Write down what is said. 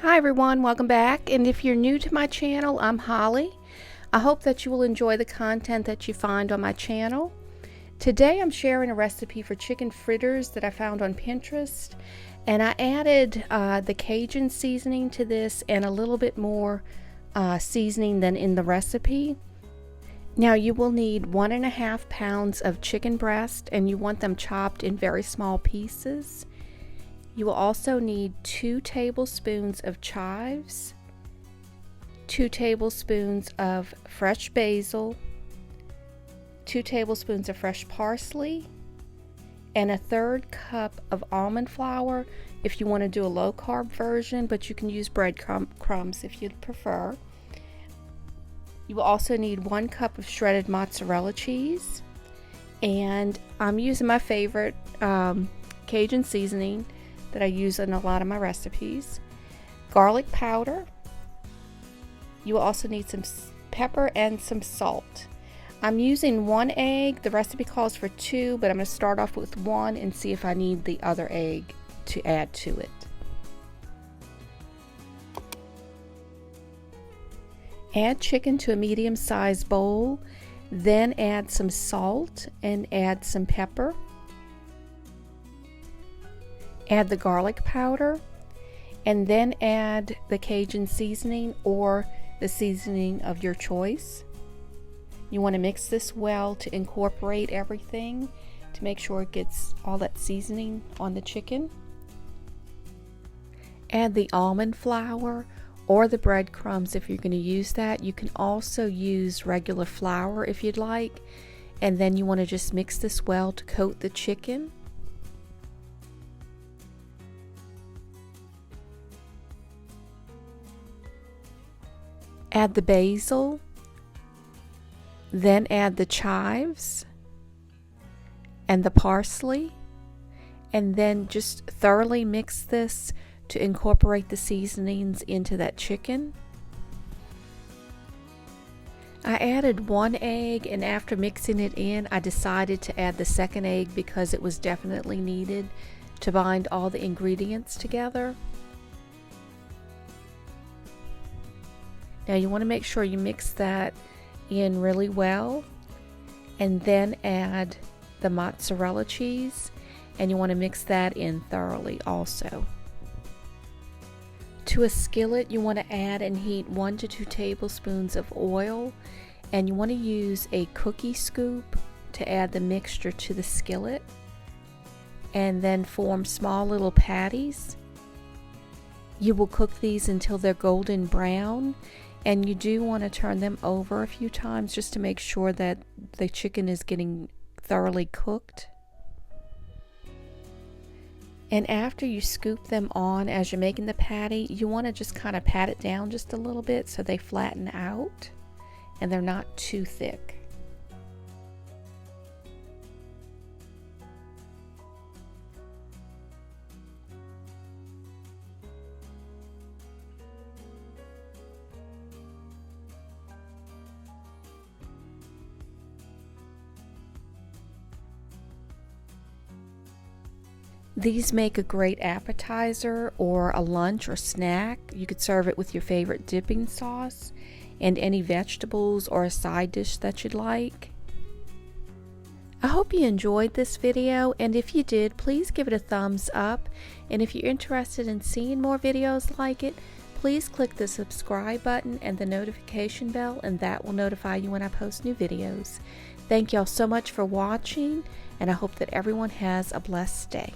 Hi everyone, welcome back, and if you're new to my channel, I'm Holly. I hope that you will enjoy the content that you find on my channel. Today I'm sharing a recipe for chicken fritters that I found on Pinterest, and I added the Cajun seasoning to this and a little bit more seasoning than in the recipe. Now you will need 1.5 pounds of chicken breast, and you want them chopped in very small pieces. You will also need 2 tablespoons of chives, 2 tablespoons of fresh basil, 2 tablespoons of fresh parsley, and a 1/3 cup of almond flour if you want to do a low carb version, but you can use breadcrumbs if you'd prefer. You will also need 1 cup of shredded mozzarella cheese, and I'm using my favorite Cajun seasoning that I use in a lot of my recipes. Garlic powder. You will also need some pepper and some salt. I'm using 1 egg. The recipe calls for 2, but I'm going to start off with 1 and see if I need the other egg to add to it. Add chicken to a medium-sized bowl, then add some salt and add some pepper. Add the garlic powder, and then add the Cajun seasoning or the seasoning of your choice. You want to mix this well to incorporate everything to make sure it gets all that seasoning on the chicken. Add the almond flour or the breadcrumbs if you're going to use that. You can also use regular flour if you'd like, and then you want to just mix this well to coat the chicken. Add the basil, then add the chives and the parsley, and then just thoroughly mix this to incorporate the seasonings into that chicken. I added 1 egg, and after mixing it in, I decided to add the 2nd egg because it was definitely needed to bind all the ingredients together. Now you want to make sure you mix that in really well, and then add the mozzarella cheese, and you want to mix that in thoroughly also. To a skillet, you want to add and heat 1 to 2 tablespoons of oil, and you want to use a cookie scoop to add the mixture to the skillet, and then form small little patties. You will cook these until they're golden brown, and you do want to turn them over a few times just to make sure that the chicken is getting thoroughly cooked. And after you scoop them on as you're making the patty, you want to just kind of pat it down just a little bit so they flatten out and they're not too thick. These make a great appetizer or a lunch or snack. You could serve it with your favorite dipping sauce and any vegetables or a side dish that you'd like. I hope you enjoyed this video, and if you did, please give it a thumbs up. And if you're interested in seeing more videos like it, please click the subscribe button and the notification bell, and that will notify you when I post new videos. Thank y'all so much for watching, and I hope that everyone has a blessed day.